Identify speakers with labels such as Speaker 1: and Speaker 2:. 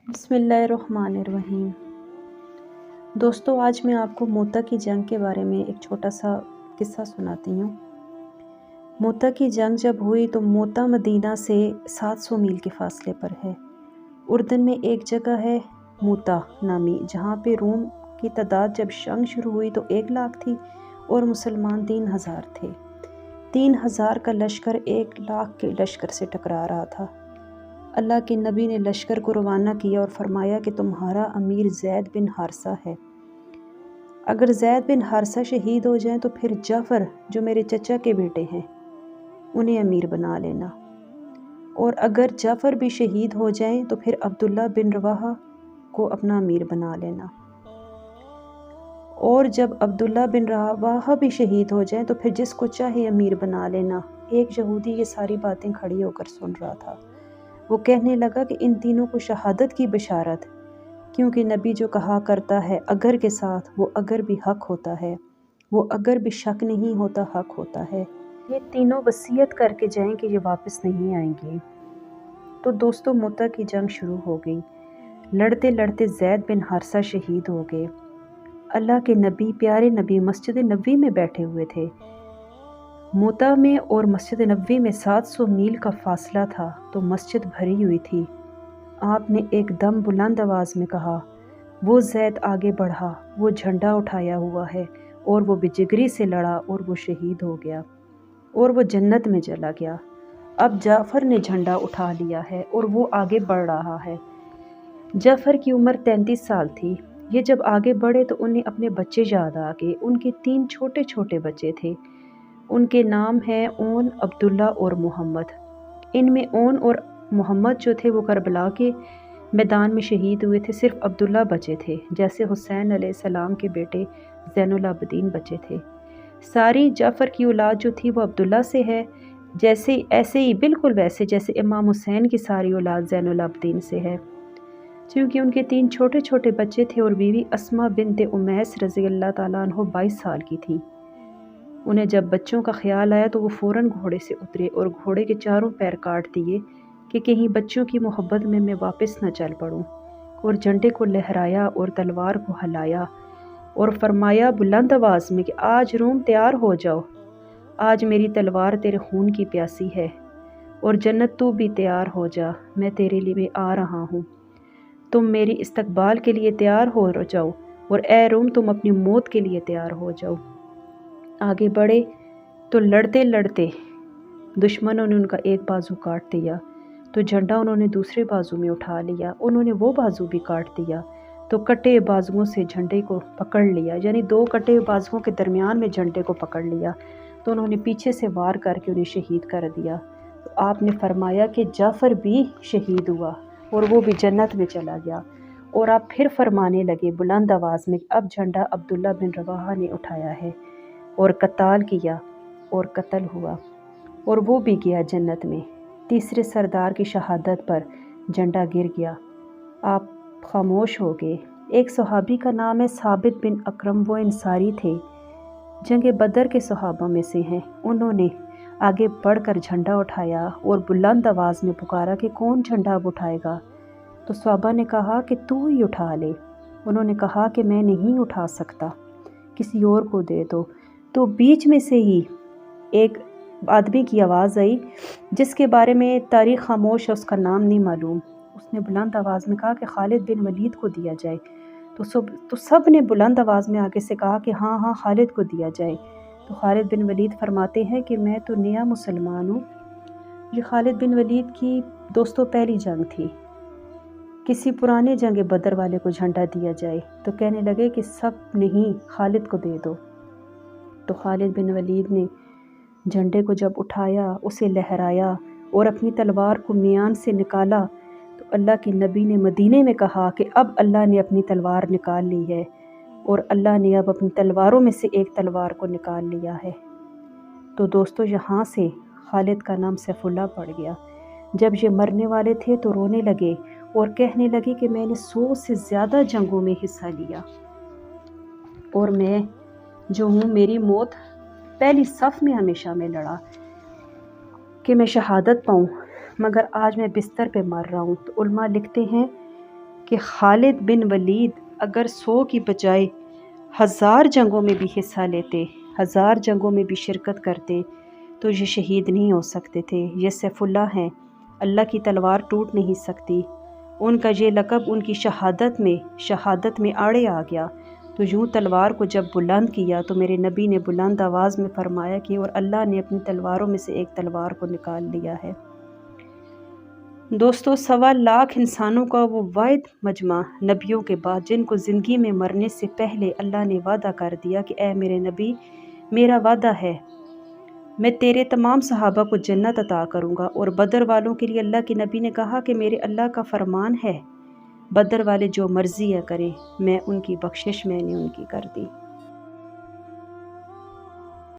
Speaker 1: بسم اللہ الرحمن الرحیم۔ دوستو، آج میں آپ کو موتا کی جنگ کے بارے میں ایک چھوٹا سا قصہ سناتی ہوں۔ موتا کی جنگ جب ہوئی تو موتا مدینہ سے 700 میل کے فاصلے پر ہے۔ اردن میں ایک جگہ ہے موتا نامی، جہاں پہ روم کی تعداد جب جنگ شروع ہوئی تو 1 لاکھ تھی اور مسلمان 3000 تھے۔ 3000 کا لشکر 1 لاکھ کے لشکر سے ٹکرا رہا تھا۔ اللہ کے نبی نے لشکر کو روانہ کیا اور فرمایا کہ تمہارا امیر زید بن حارثہ ہے۔ اگر زید بن حارثہ شہید ہو جائیں تو پھر جعفر جو میرے چچا کے بیٹے ہیں انہیں امیر بنا لینا، اور اگر جعفر بھی شہید ہو جائیں تو پھر عبداللہ بن رواحہ کو اپنا امیر بنا لینا، اور جب عبداللہ بن رواحہ بھی شہید ہو جائیں تو پھر جس کو چاہے امیر بنا لینا۔ ایک یہودی یہ ساری باتیں کھڑی ہو کر سن رہا تھا۔ وہ کہنے لگا کہ ان تینوں کو شہادت کی بشارت، کیونکہ نبی جو کہا کرتا ہے اگر کے ساتھ وہ اگر بھی حق ہوتا ہے، وہ اگر بھی شک نہیں ہوتا حق ہوتا ہے۔ یہ تینوں وصیت کر کے جائیں کہ یہ واپس نہیں آئیں گے۔ تو دوستو، موتا کی جنگ شروع ہو گئی۔ لڑتے لڑتے زید بن حارثہ شہید ہو گئے۔ اللہ کے نبی، پیارے نبی مسجد نبوی میں بیٹھے ہوئے تھے۔ موتا میں اور مسجد نبوی میں 700 میل کا فاصلہ تھا، تو مسجد بھری ہوئی تھی۔ آپ نے ایک دم بلند آواز میں کہا، وہ زید آگے بڑھا، وہ جھنڈا اٹھایا ہوا ہے، اور وہ بجگری سے لڑا اور وہ شہید ہو گیا اور وہ جنت میں چلا گیا۔ اب جعفر نے جھنڈا اٹھا لیا ہے اور وہ آگے بڑھ رہا ہے۔ جعفر کی عمر 33 سال تھی۔ یہ جب آگے بڑھے تو انہیں اپنے بچے یاد آ گئے۔ ان کے 3 چھوٹے چھوٹے بچے تھے۔ ان کے نام ہیں اون، عبداللہ اور محمد۔ ان میں اون اور محمد جو تھے وہ کربلا کے میدان میں شہید ہوئے تھے۔ صرف عبداللہ بچے تھے، جیسے حسین علیہ السلام کے بیٹے زین العابدین بچے تھے۔ ساری جعفر کی اولاد جو تھی وہ عبداللہ سے ہے، ایسے ہی بالکل ویسے جیسے امام حسین کی ساری اولاد زین العابدین سے ہے۔ چونکہ ان کے 3 چھوٹے چھوٹے بچے تھے اور بیوی اسما بنت امیس رضی اللہ تعالیٰ عنہ 22 سال کی تھی۔ انہیں جب بچوں کا خیال آیا تو وہ فوراً گھوڑے سے اترے اور گھوڑے کے چاروں پیر کاٹ دیے کہ کہیں بچوں کی محبت میں واپس نہ چل پڑوں، اور جھنڈے کو لہرایا اور تلوار کو ہلایا اور فرمایا بلند آواز میں کہ آج روم تیار ہو جاؤ، آج میری تلوار تیرے خون کی پیاسی ہے، اور جنت تو بھی تیار ہو جا، میں تیرے لیے آ رہا ہوں، تم میری استقبال کے لیے تیار ہو جاؤ، اور اے روم تم اپنی موت کے لیے تیار ہو جاؤ۔ آگے بڑھے تو لڑتے لڑتے دشمنوں نے ان کا ایک بازو کاٹ دیا، تو جھنڈا انہوں نے دوسرے بازو میں اٹھا لیا، انہوں نے وہ بازو بھی کاٹ دیا، تو کٹے بازوؤں سے جھنڈے کو پکڑ لیا، یعنی 2 کٹے بازوؤں کے درمیان میں جھنڈے کو پکڑ لیا، تو انہوں نے پیچھے سے وار کر کے انہیں شہید کر دیا۔ تو آپ نے فرمایا کہ جعفر بھی شہید ہوا اور وہ بھی جنت میں چلا گیا، اور آپ پھر فرمانے لگے بلند آواز میں کہ اب جھنڈا عبداللہ بن رواحہ نے اٹھایا ہے، اور قتال کیا اور قتل ہوا، اور وہ بھی گیا جنت میں۔ تیسرے سردار کی شہادت پر جھنڈا گر گیا، آپ خاموش ہو گئے۔ ایک صحابی کا نام ہے ثابت بن اکرم، وہ انصاری تھے، جنگ بدر کے صحابہ میں سے ہیں۔ انہوں نے آگے بڑھ کر جھنڈا اٹھایا اور بلند آواز میں پکارا کہ کون جھنڈا اب اٹھائے گا؟ تو صحابہ نے کہا کہ تو ہی اٹھا لے۔ انہوں نے کہا کہ میں نہیں اٹھا سکتا، کسی اور کو دے دو۔ تو بیچ میں سے ہی ایک آدمی کی آواز آئی جس کے بارے میں تاریخ خاموش ہے، اس کا نام نہیں معلوم۔ اس نے بلند آواز میں کہا کہ خالد بن ولید کو دیا جائے۔ تو سب نے بلند آواز میں آگے سے کہا کہ ہاں ہاں خالد کو دیا جائے۔ تو خالد بن ولید فرماتے ہیں کہ میں تو نیا مسلمان ہوں۔ یہ خالد بن ولید کی دوستوں پہلی جنگ تھی، کسی پرانے جنگ بدر والے کو جھنڈا دیا جائے، تو کہنے لگے کہ سب نہیں، خالد کو دے دو۔ تو خالد بن ولید نے جھنڈے کو جب اٹھایا، اسے لہرایا اور اپنی تلوار کو میان سے نکالا، تو اللہ کے نبی نے مدینے میں کہا کہ اب اللہ نے اپنی تلوار نکال لی ہے، اور اللہ نے اب اپنی تلواروں میں سے ایک تلوار کو نکال لیا ہے۔ تو دوستو، یہاں سے خالد کا نام سیف اللہ پڑ گیا۔ جب یہ مرنے والے تھے تو رونے لگے اور کہنے لگے کہ میں نے 100 سے زیادہ جنگوں میں حصہ لیا، اور میں جو ہوں میری موت پہلی صف میں ہمیشہ میں لڑا کہ میں شہادت پاؤں، مگر آج میں بستر پہ مر رہا ہوں۔ تو علماء لکھتے ہیں کہ خالد بن ولید اگر 100 کی بجائے 1000 جنگوں میں بھی حصہ لیتے، 1000 جنگوں میں بھی شرکت کرتے تو یہ شہید نہیں ہو سکتے تھے۔ یہ سیف اللہ ہیں، اللہ کی تلوار ٹوٹ نہیں سکتی۔ ان کا یہ لقب ان کی شہادت میں آڑے آ گیا۔ تو یوں تلوار کو جب بلند کیا تو میرے نبی نے بلند آواز میں فرمایا کہ اور اللہ نے اپنی تلواروں میں سے ایک تلوار کو نکال لیا ہے۔ دوستو، 1.25 لاکھ انسانوں کا وہ واحد مجمع نبیوں کے بعد جن کو زندگی میں مرنے سے پہلے اللہ نے وعدہ کر دیا کہ اے میرے نبی، میرا وعدہ ہے میں تیرے تمام صحابہ کو جنت عطا کروں گا۔ اور بدر والوں کے لیے اللہ کے نبی نے کہا کہ میرے اللہ کا فرمان ہے، بدر والے جو مرضی ہے کریں، میں ان کی بخشش میں نے ان کی کر دی۔